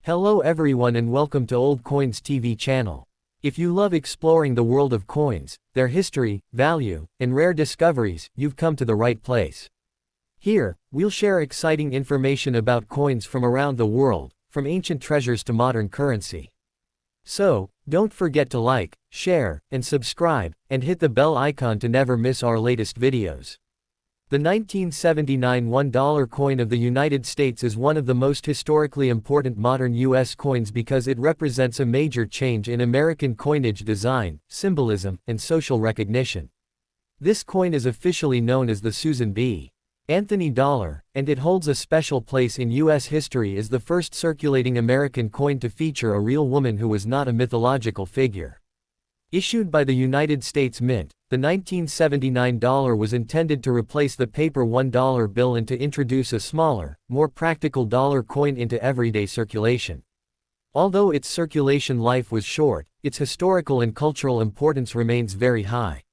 Hello everyone and welcome to Old Coins TV channel. If you love exploring the world of coins, their history, value, and rare discoveries, you've come to the right place. Here, we'll share exciting information about coins from around the world, from ancient treasures to modern currency. So, don't forget to like, share, and subscribe, and hit the bell icon to never miss our latest videos. The 1979 $1 coin of the United States is one of the most historically important modern U.S. coins because it represents a major change in American coinage design, symbolism, and social recognition. This coin is officially known as the Susan B. Anthony dollar, and it holds a special place in U.S. history as the first circulating American coin to feature a real woman who was not a mythological figure. Issued by the United States Mint, the 1979 dollar was intended to replace the paper $1 bill and to introduce a smaller, more practical dollar coin into everyday circulation. Although its circulation life was short, its historical and cultural importance remains very high.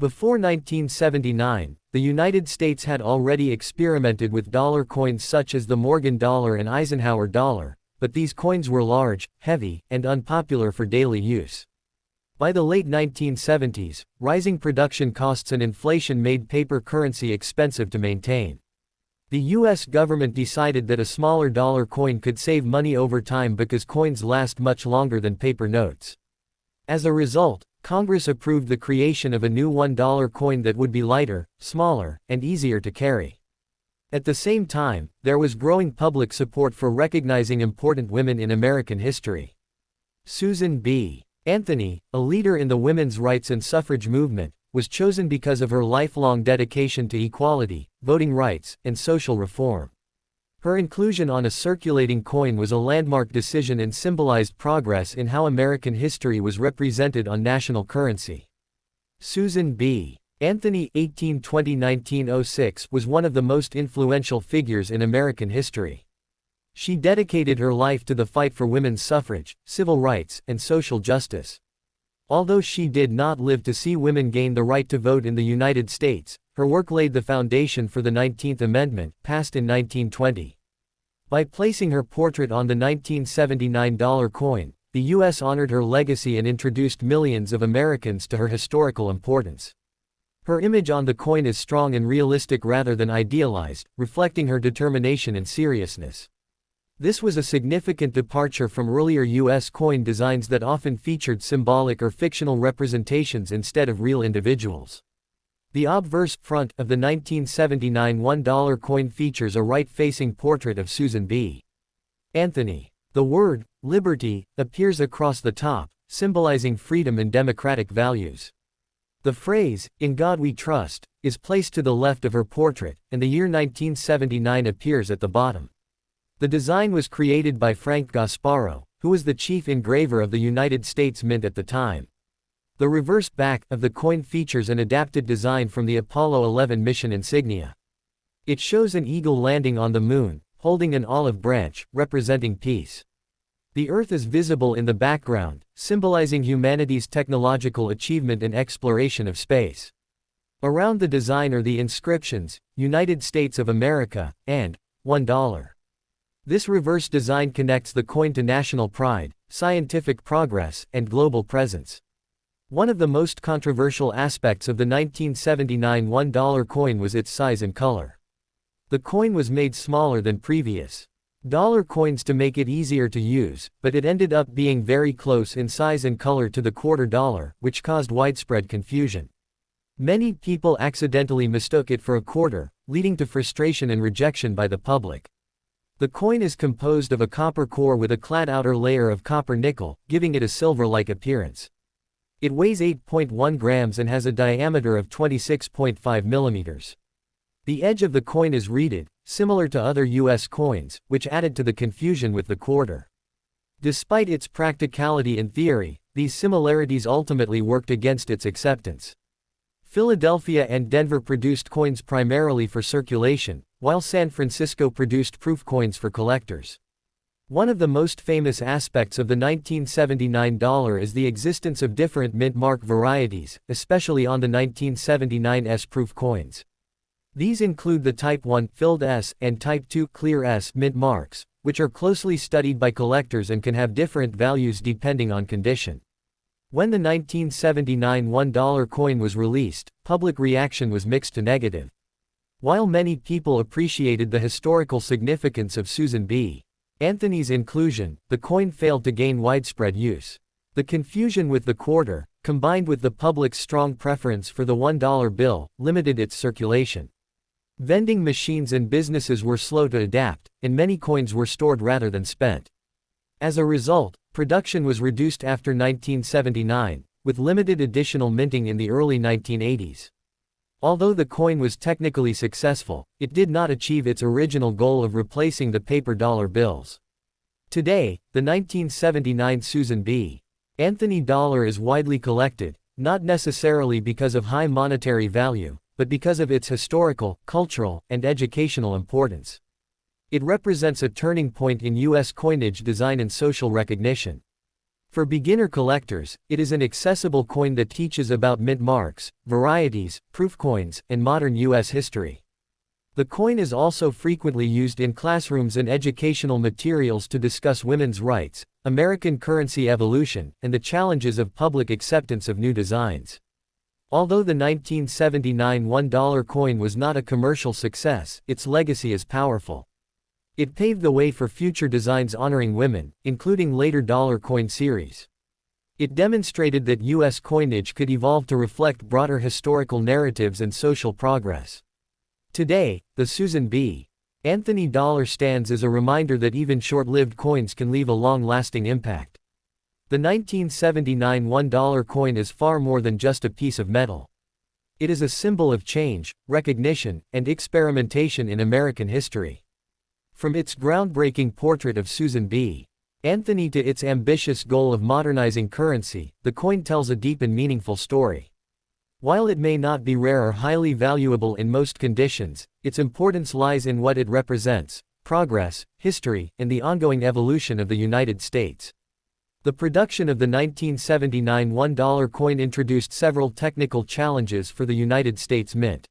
Before 1979, the United States had already experimented with dollar coins such as the Morgan dollar and Eisenhower dollar, but these coins were large, heavy, and unpopular for daily use. By the late 1970s, rising production costs and inflation made paper currency expensive to maintain. The U.S. government decided that a smaller dollar coin could save money over time because coins last much longer than paper notes. As a result, Congress approved the creation of a new $1 coin that would be lighter, smaller, and easier to carry. At the same time, there was growing public support for recognizing important women in American history. Susan B. Anthony, a leader in the women's rights and suffrage movement, was chosen because of her lifelong dedication to equality, voting rights, and social reform. Her inclusion on a circulating coin was a landmark decision and symbolized progress in how American history was represented on national currency. Susan B. Anthony (1820–1906) was one of the most influential figures in American history. She dedicated her life to the fight for women's suffrage, civil rights, and social justice. Although she did not live to see women gain the right to vote in the United States, her work laid the foundation for the 19th Amendment, passed in 1920. By placing her portrait on the 1979 dollar coin, the U.S. honored her legacy and introduced millions of Americans to her historical importance. Her image on the coin is strong and realistic rather than idealized, reflecting her determination and seriousness. This was a significant departure from earlier U.S. coin designs that often featured symbolic or fictional representations instead of real individuals. The obverse front of the 1979 $1 coin features a right-facing portrait of Susan B. Anthony. The word, liberty, appears across the top, symbolizing freedom and democratic values. The phrase, "In God We Trust," is placed to the left of her portrait, and the year 1979 appears at the bottom. The design was created by Frank Gasparo, who was the chief engraver of the United States Mint at the time. The reverse back of the coin features an adapted design from the Apollo 11 mission insignia. It shows an eagle landing on the moon, holding an olive branch, representing peace. The Earth is visible in the background, symbolizing humanity's technological achievement and exploration of space. Around the design are the inscriptions, United States of America, and $1. This reverse design connects the coin to national pride, scientific progress, and global presence. One of the most controversial aspects of the 1979 $1 coin was its size and color. The coin was made smaller than previous dollar coins to make it easier to use, but it ended up being very close in size and color to the quarter dollar, which caused widespread confusion. Many people accidentally mistook it for a quarter, leading to frustration and rejection by the public. The coin is composed of a copper core with a clad outer layer of copper nickel, giving it a silver-like appearance. It weighs 8.1 grams and has a diameter of 26.5 millimeters. The edge of the coin is reeded, similar to other U.S. coins, which added to the confusion with the quarter. Despite its practicality in theory, these similarities ultimately worked against its acceptance. Philadelphia and Denver produced coins primarily for circulation, while San Francisco produced proof coins for collectors. One of the most famous aspects of the 1979 dollar is the existence of different mint mark varieties, especially on the 1979's proof coins. These include the Type 1 filled S and Type 2 clear S mint marks, which are closely studied by collectors and can have different values depending on condition. When the 1979 $1 coin was released, public reaction was mixed to negative. While many people appreciated the historical significance of Susan B. Anthony's inclusion, the coin failed to gain widespread use. The confusion with the quarter, combined with the public's strong preference for the $1 bill, limited its circulation. Vending machines and businesses were slow to adapt, and many coins were stored rather than spent. As a result, production was reduced after 1979, with limited additional minting in the early 1980s. Although the coin was technically successful, it did not achieve its original goal of replacing the paper dollar bills. Today, the 1979 Susan B. Anthony dollar is widely collected, not necessarily because of high monetary value, but because of its historical, cultural, and educational importance. It represents a turning point in U.S. coinage design and social recognition. For beginner collectors, it is an accessible coin that teaches about mint marks, varieties, proof coins, and modern U.S. history. The coin is also frequently used in classrooms and educational materials to discuss women's rights, American currency evolution, and the challenges of public acceptance of new designs. Although the 1979 $1 coin was not a commercial success, its legacy is powerful. It paved the way for future designs honoring women, including later dollar coin series. It demonstrated that U.S. coinage could evolve to reflect broader historical narratives and social progress. Today, the Susan B. Anthony dollar stands as a reminder that even short-lived coins can leave a long-lasting impact. The 1979 $1 coin is far more than just a piece of metal. It is a symbol of change, recognition, and experimentation in American history. From its groundbreaking portrait of Susan B. Anthony to its ambitious goal of modernizing currency, the coin tells a deep and meaningful story. While it may not be rare or highly valuable in most conditions, its importance lies in what it represents: progress, history, and the ongoing evolution of the United States. The production of the 1979 $1 coin introduced several technical challenges for the United States Mint.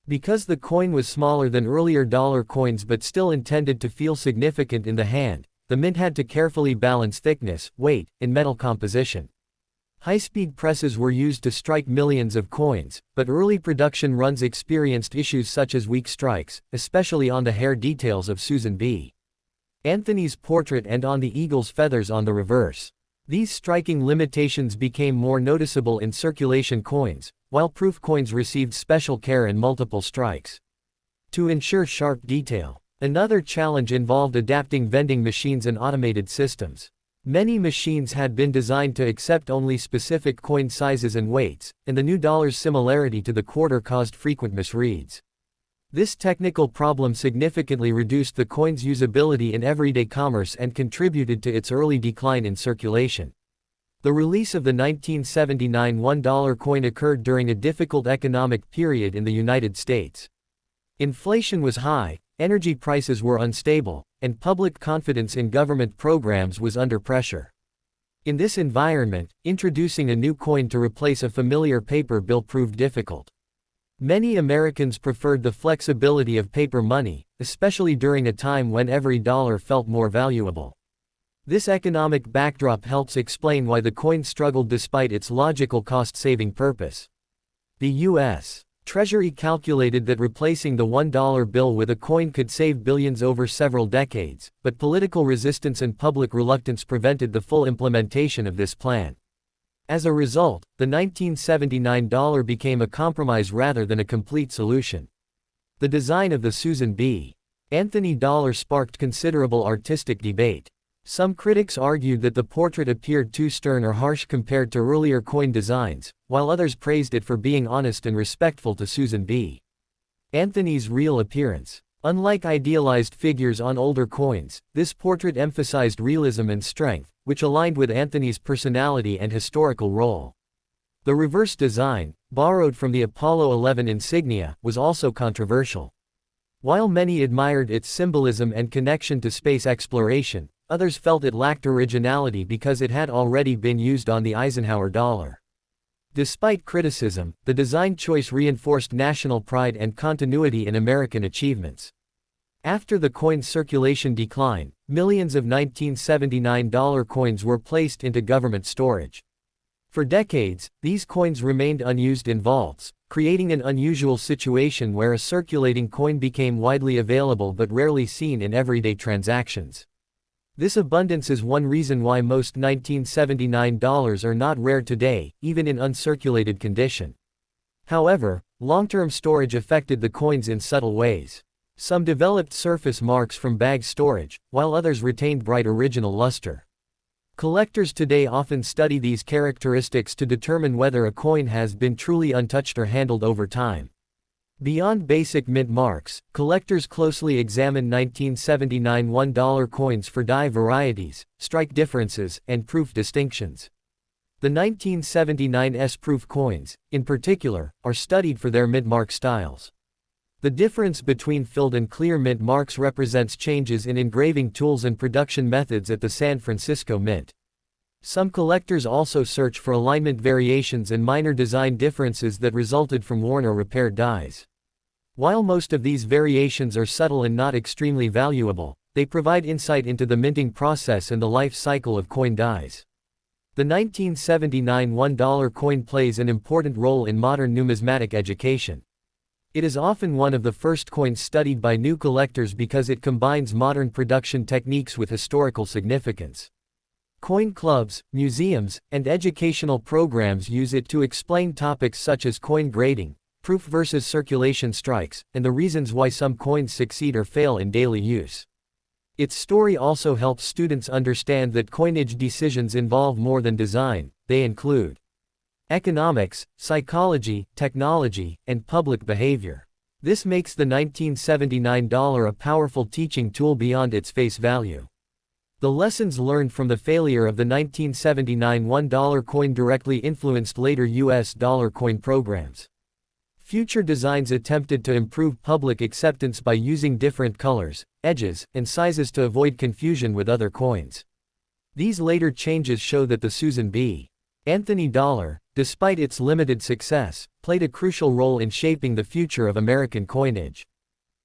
Because the coin was smaller than earlier dollar coins but still intended to feel significant in the hand, the mint had to carefully balance thickness, weight, and metal composition. High-speed presses were used to strike millions of coins, but early production runs experienced issues such as weak strikes, especially on the hair details of Susan B. Anthony's portrait and on the eagle's feathers on the reverse. These striking limitations became more noticeable in circulation coins, while proof coins received special care and multiple strikes to ensure sharp detail. Another challenge involved adapting vending machines and automated systems. Many machines had been designed to accept only specific coin sizes and weights, and the new dollar's similarity to the quarter caused frequent misreads. This technical problem significantly reduced the coin's usability in everyday commerce and contributed to its early decline in circulation. The release of the 1979 $1 coin occurred during a difficult economic period in the United States. Inflation was high, energy prices were unstable, and public confidence in government programs was under pressure. In this environment, introducing a new coin to replace a familiar paper bill proved difficult. Many Americans preferred the flexibility of paper money, especially during a time when every dollar felt more valuable. This economic backdrop helps explain why the coin struggled despite its logical cost-saving purpose. The U.S. Treasury calculated that replacing the $1 bill with a coin could save billions over several decades, but political resistance and public reluctance prevented the full implementation of this plan. As a result, the 1979 dollar became a compromise rather than a complete solution. The design of the Susan B. Anthony dollar sparked considerable artistic debate. Some critics argued that the portrait appeared too stern or harsh compared to earlier coin designs, while others praised it for being honest and respectful to Susan B. Anthony's real appearance. Unlike idealized figures on older coins, this portrait emphasized realism and strength, which aligned with Anthony's personality and historical role. The reverse design, borrowed from the Apollo 11 insignia, was also controversial. While many admired its symbolism and connection to space exploration, others felt it lacked originality because it had already been used on the Eisenhower dollar. Despite criticism, the design choice reinforced national pride and continuity in American achievements. After the coin's circulation declined, millions of 1979 dollar coins were placed into government storage. For decades, these coins remained unused in vaults, creating an unusual situation where a circulating coin became widely available but rarely seen in everyday transactions. This abundance is one reason why most 1979 dollars are not rare today, even in uncirculated condition. However, long-term storage affected the coins in subtle ways. Some developed surface marks from bag storage, while others retained bright original luster. Collectors today often study these characteristics to determine whether a coin has been truly untouched or handled over time. Beyond basic mint marks, collectors closely examine 1979 $1 coins for die varieties, strike differences, and proof distinctions. The 1979 S-proof coins, in particular, are studied for their mint mark styles. The difference between filled and clear mint marks represents changes in engraving tools and production methods at the San Francisco Mint. Some collectors also search for alignment variations and minor design differences that resulted from worn or repaired dies. While most of these variations are subtle and not extremely valuable, they provide insight into the minting process and the life cycle of coin dies. The 1979 $1 coin plays an important role in modern numismatic education. It is often one of the first coins studied by new collectors because it combines modern production techniques with historical significance. Coin clubs, museums, and educational programs use it to explain topics such as coin grading, proof versus circulation strikes, and the reasons why some coins succeed or fail in daily use. Its story also helps students understand that coinage decisions involve more than design. They include economics, psychology, technology, and public behavior. This makes the 1979 dollar a powerful teaching tool beyond its face value. The lessons learned from the failure of the 1979 $1 coin directly influenced later U.S. dollar coin programs. Future designs attempted to improve public acceptance by using different colors, edges, and sizes to avoid confusion with other coins. These later changes show that the Susan B. Anthony dollar, despite its limited success, played a crucial role in shaping the future of American coinage.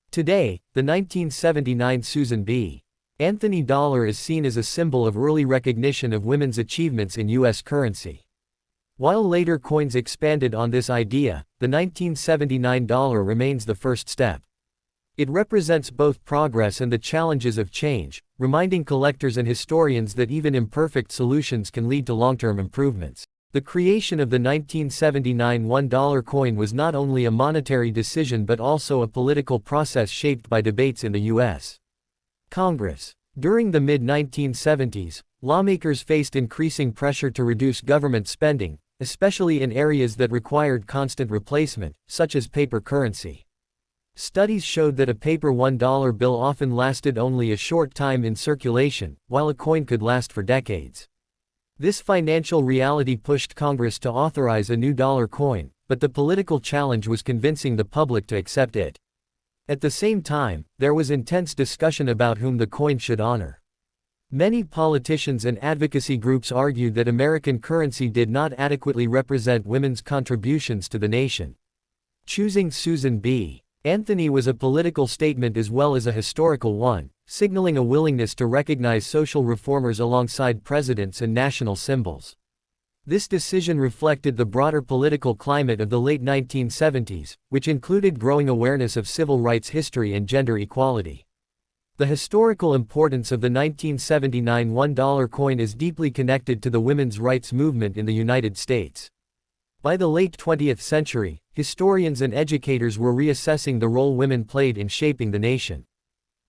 Today, the 1979 Susan B. Anthony dollar is seen as a symbol of early recognition of women's achievements in U.S. currency. While later coins expanded on this idea, the 1979 dollar remains the first step. It represents both progress and the challenges of change, reminding collectors and historians that even imperfect solutions can lead to long-term improvements. The creation of the 1979 $1 coin was not only a monetary decision but also a political process shaped by debates in the U.S. Congress. During the mid-1970s, lawmakers faced increasing pressure to reduce government spending, especially in areas that required constant replacement, such as paper currency. Studies showed that a paper $1 bill often lasted only a short time in circulation, while a coin could last for decades. This financial reality pushed Congress to authorize a new dollar coin, but the political challenge was convincing the public to accept it. At the same time, there was intense discussion about whom the coin should honor. Many politicians and advocacy groups argued that American currency did not adequately represent women's contributions to the nation. Choosing Susan B. Anthony was a political statement as well as a historical one, signaling a willingness to recognize social reformers alongside presidents and national symbols. This decision reflected the broader political climate of the late 1970s, which included growing awareness of civil rights history and gender equality. The historical importance of the 1979 $1 coin is deeply connected to the women's rights movement in the United States. By the late 20th century, historians and educators were reassessing the role women played in shaping the nation.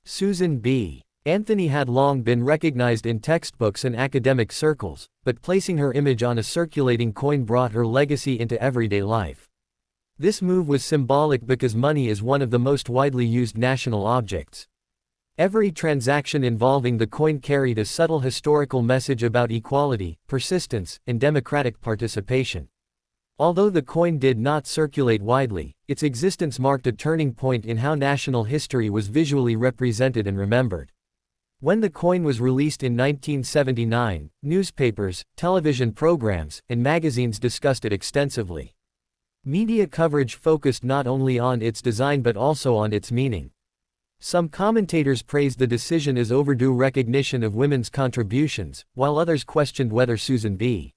Susan B. Anthony had long been recognized in textbooks and academic circles, but placing her image on a circulating coin brought her legacy into everyday life. This move was symbolic because money is one of the most widely used national objects. Every transaction involving the coin carried a subtle historical message about equality, persistence, and democratic participation. Although the coin did not circulate widely, its existence marked a turning point in how national history was visually represented and remembered. When the coin was released in 1979, newspapers, television programs, and magazines discussed it extensively. Media coverage focused not only on its design but also on its meaning. Some commentators praised the decision as overdue recognition of women's contributions, while others questioned whether Susan B.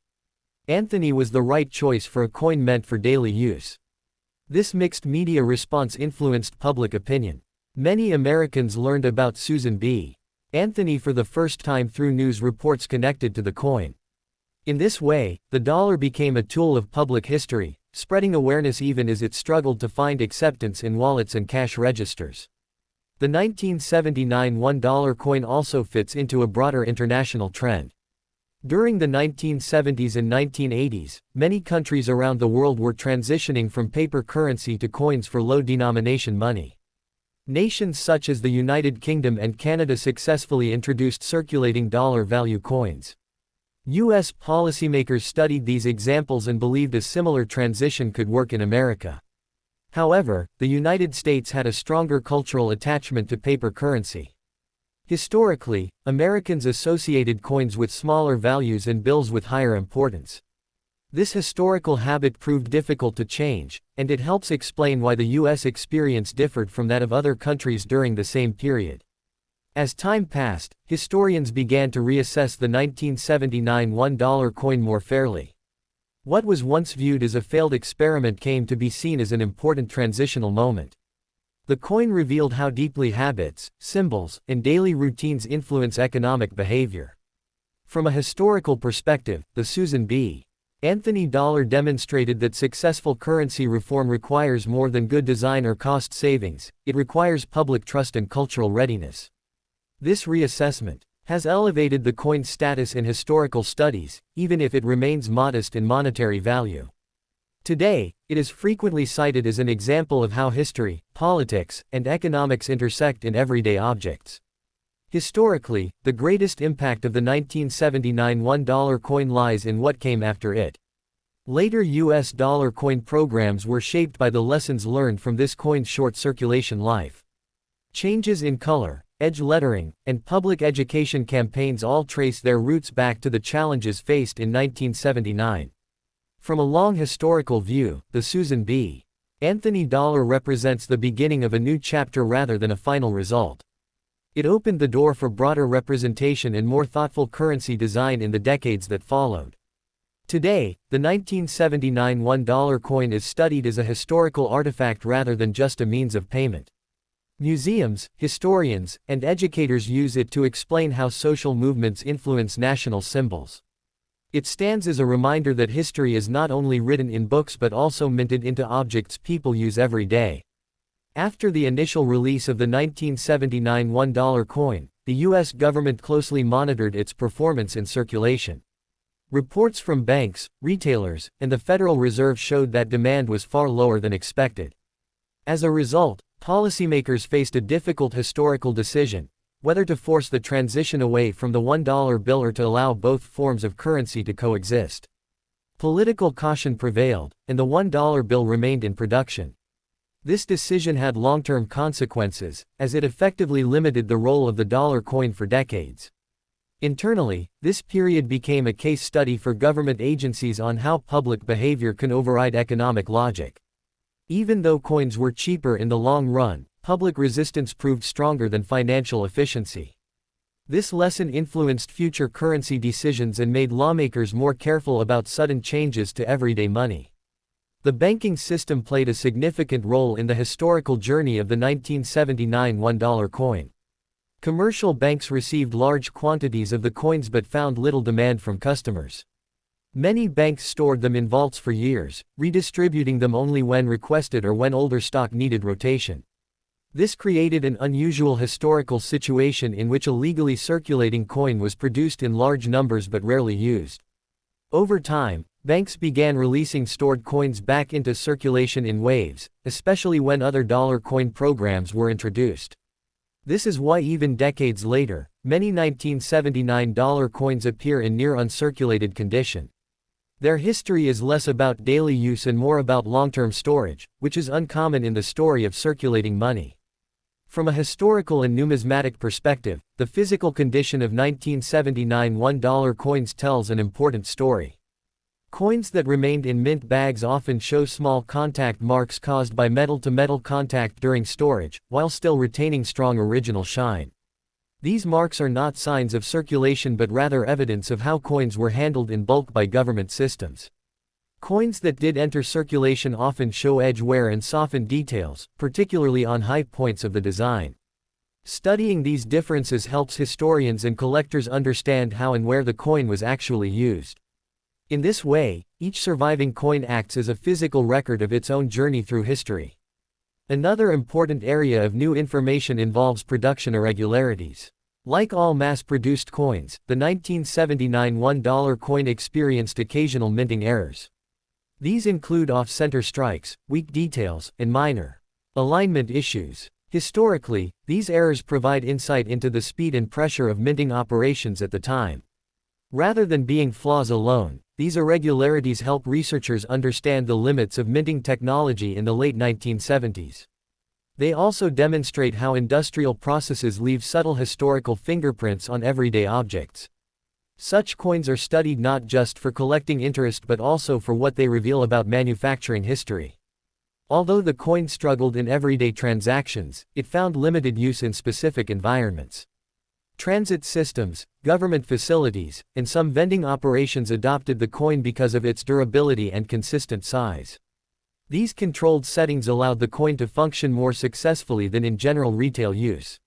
Anthony was the right choice for a coin meant for daily use. This mixed media response influenced public opinion. Many Americans learned about Susan B. Anthony for the first time through news reports connected to the coin. In this way, the dollar became a tool of public history, spreading awareness even as it struggled to find acceptance in wallets and cash registers. The 1979 $1 coin also fits into a broader international trend. During the 1970s and 1980s, many countries around the world were transitioning from paper currency to coins for low-denomination money. Nations such as the United Kingdom and Canada successfully introduced circulating dollar value coins. U.S. policymakers studied these examples and believed a similar transition could work in America. However, the United States had a stronger cultural attachment to paper currency. Historically, Americans associated coins with smaller values and bills with higher importance. This historical habit proved difficult to change, and it helps explain why the U.S. experience differed from that of other countries during the same period. As time passed, historians began to reassess the 1979 $1 coin more fairly. What was once viewed as a failed experiment came to be seen as an important transitional moment. The coin revealed how deeply habits, symbols, and daily routines influence economic behavior. From a historical perspective, the Susan B. Anthony dollar demonstrated that successful currency reform requires more than good design or cost savings, it requires public trust and cultural readiness. This reassessment has elevated the coin's status in historical studies, even if it remains modest in monetary value. Today, it is frequently cited as an example of how history, politics, and economics intersect in everyday objects. Historically, the greatest impact of the 1979 $1 coin lies in what came after it. Later U.S. dollar coin programs were shaped by the lessons learned from this coin's short circulation life. Changes in color, edge lettering, and public education campaigns all trace their roots back to the challenges faced in 1979. From a long historical view, the Susan B. Anthony dollar represents the beginning of a new chapter rather than a final result. It opened the door for broader representation and more thoughtful currency design in the decades that followed. Today, the 1979 $1 coin is studied as a historical artifact rather than just a means of payment. Museums, historians, and educators use it to explain how social movements influence national symbols. It stands as a reminder that history is not only written in books but also minted into objects people use every day. After the initial release of the 1979 $1 coin, the U.S. government closely monitored its performance in circulation. Reports from banks, retailers, and the Federal Reserve showed that demand was far lower than expected. As a result, policymakers faced a difficult historical decision: whether to force the transition away from the $1 bill or to allow both forms of currency to coexist. Political caution prevailed, and the $1 bill remained in production. This decision had long-term consequences, as it effectively limited the role of the dollar coin for decades. Internally, this period became a case study for government agencies on how public behavior can override economic logic. Even though coins were cheaper in the long run, public resistance proved stronger than financial efficiency. This lesson influenced future currency decisions and made lawmakers more careful about sudden changes to everyday money. The banking system played a significant role in the historical journey of the 1979 $1 coin. Commercial banks received large quantities of the coins but found little demand from customers. Many banks stored them in vaults for years, redistributing them only when requested or when older stock needed rotation. This created an unusual historical situation in which a legally circulating coin was produced in large numbers but rarely used. Over time, banks began releasing stored coins back into circulation in waves, especially when other dollar coin programs were introduced. This is why even decades later, many 1979 dollar coins appear in near uncirculated condition. Their history is less about daily use and more about long-term storage, which is uncommon in the story of circulating money. From a historical and numismatic perspective, the physical condition of 1979 $1 coins tells an important story. Coins that remained in mint bags often show small contact marks caused by metal-to-metal contact during storage, while still retaining strong original shine. These marks are not signs of circulation but rather evidence of how coins were handled in bulk by government systems. Coins that did enter circulation often show edge wear and softened details, particularly on high points of the design. Studying these differences helps historians and collectors understand how and where the coin was actually used. In this way, each surviving coin acts as a physical record of its own journey through history. Another important area of new information involves production irregularities. Like all mass-produced coins, the 1979 $1 coin experienced occasional minting errors. These include off-center strikes, weak details, and minor alignment issues. Historically, these errors provide insight into the speed and pressure of minting operations at the time. Rather than being flaws alone, these irregularities help researchers understand the limits of minting technology in the late 1970s. They also demonstrate how industrial processes leave subtle historical fingerprints on everyday objects. Such coins are studied not just for collecting interest but also for what they reveal about manufacturing history. Although the coin struggled in everyday transactions, it found limited use in specific environments. Transit systems, government facilities, and some vending operations adopted the coin because of its durability and consistent size. These controlled settings allowed the coin to function more successfully than in general retail use.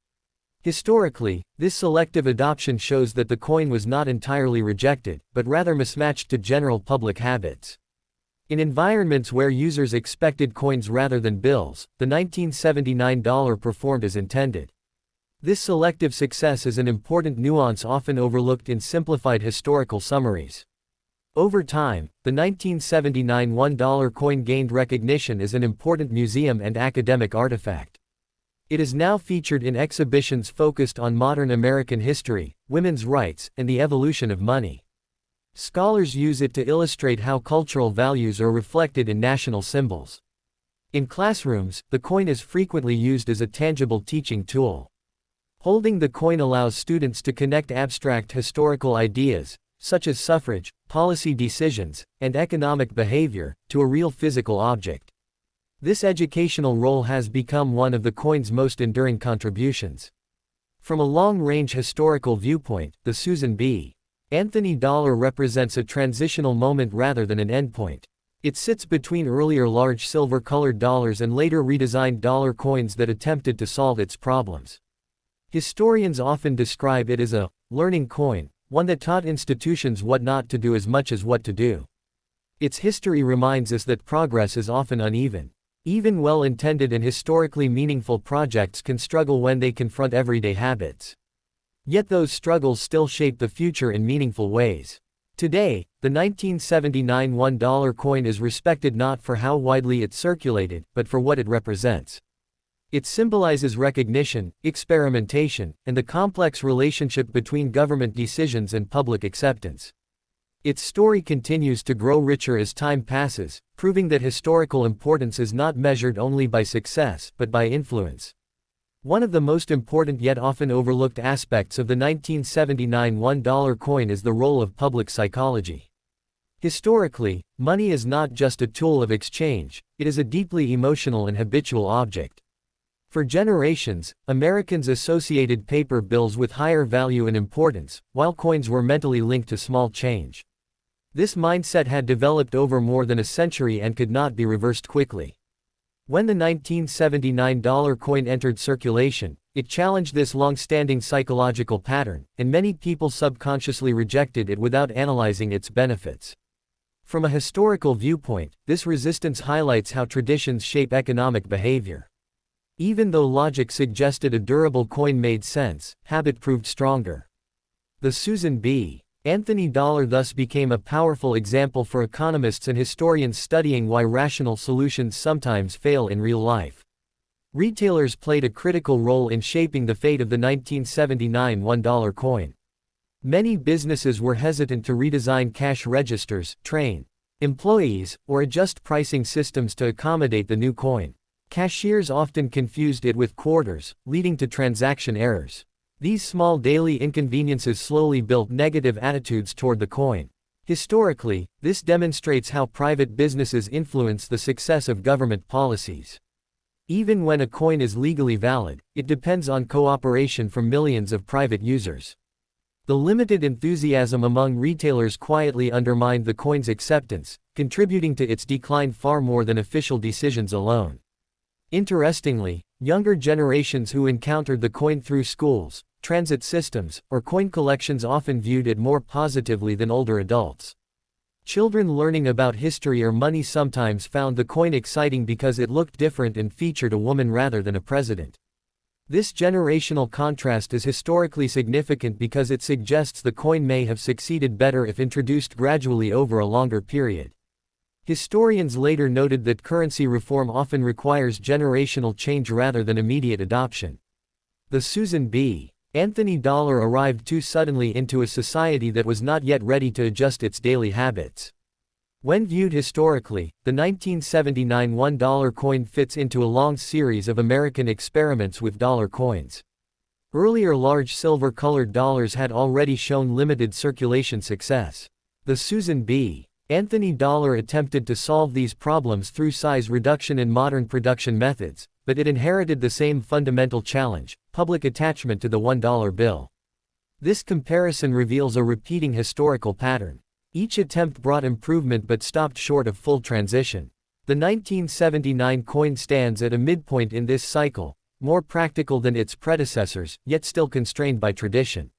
Historically, this selective adoption shows that the coin was not entirely rejected, but rather mismatched to general public habits. In environments where users expected coins rather than bills, the 1979 $1 performed as intended. This selective success is an important nuance often overlooked in simplified historical summaries. Over time, the 1979 $1 coin gained recognition as an important museum and academic artifact. It is now featured in exhibitions focused on modern American history, women's rights, and the evolution of money. Scholars use it to illustrate how cultural values are reflected in national symbols. In classrooms, the coin is frequently used as a tangible teaching tool. Holding the coin allows students to connect abstract historical ideas, such as suffrage, policy decisions, and economic behavior, to a real physical object. This educational role has become one of the coin's most enduring contributions. From a long-range historical viewpoint, the Susan B. Anthony dollar represents a transitional moment rather than an endpoint. It sits between earlier large silver-colored dollars and later redesigned dollar coins that attempted to solve its problems. Historians often describe it as a learning coin, one that taught institutions what not to do as much as what to do. Its history reminds us that progress is often uneven. Even well-intended and historically meaningful projects can struggle when they confront everyday habits. Yet those struggles still shape the future in meaningful ways. Today, the 1979 $1 coin is respected not for how widely it circulated, but for what it represents. It symbolizes recognition, experimentation, and the complex relationship between government decisions and public acceptance. Its story continues to grow richer as time passes, proving that historical importance is not measured only by success but by influence. One of the most important yet often overlooked aspects of the 1979 $1 coin is the role of public psychology. Historically, money is not just a tool of exchange, it is a deeply emotional and habitual object. For generations, Americans associated paper bills with higher value and importance, while coins were mentally linked to small change. This mindset had developed over more than a century and could not be reversed quickly. When the 1979 $1 coin entered circulation, it challenged this long-standing psychological pattern, and many people subconsciously rejected it without analyzing its benefits. From a historical viewpoint, this resistance highlights how traditions shape economic behavior. Even though logic suggested a durable coin made sense, habit proved stronger. The Susan B. Anthony dollar thus became a powerful example for economists and historians studying why rational solutions sometimes fail in real life. Retailers played a critical role in shaping the fate of the 1979 $1 coin. Many businesses were hesitant to redesign cash registers, train employees, or adjust pricing systems to accommodate the new coin. Cashiers often confused it with quarters, leading to transaction errors. These small daily inconveniences slowly built negative attitudes toward the coin. Historically, this demonstrates how private businesses influence the success of government policies. Even when a coin is legally valid, it depends on cooperation from millions of private users. The limited enthusiasm among retailers quietly undermined the coin's acceptance, contributing to its decline far more than official decisions alone. Interestingly, younger generations who encountered the coin through schools, transit systems, or coin collections often viewed it more positively than older adults. Children learning about history or money sometimes found the coin exciting because it looked different and featured a woman rather than a president. This generational contrast is historically significant because it suggests the coin may have succeeded better if introduced gradually over a longer period. Historians later noted that currency reform often requires generational change rather than immediate adoption. The Susan B. Anthony dollar arrived too suddenly into a society that was not yet ready to adjust its daily habits. When viewed historically, the 1979 $1 coin fits into a long series of American experiments with dollar coins. Earlier large silver-colored dollars had already shown limited circulation success. The Susan B. Anthony dollar attempted to solve these problems through size reduction in modern production methods, but it inherited the same fundamental challenge: public attachment to the $1 bill. This comparison reveals a repeating historical pattern. Each attempt brought improvement but stopped short of full transition. The 1979 coin stands at a midpoint in this cycle, more practical than its predecessors, yet still constrained by tradition.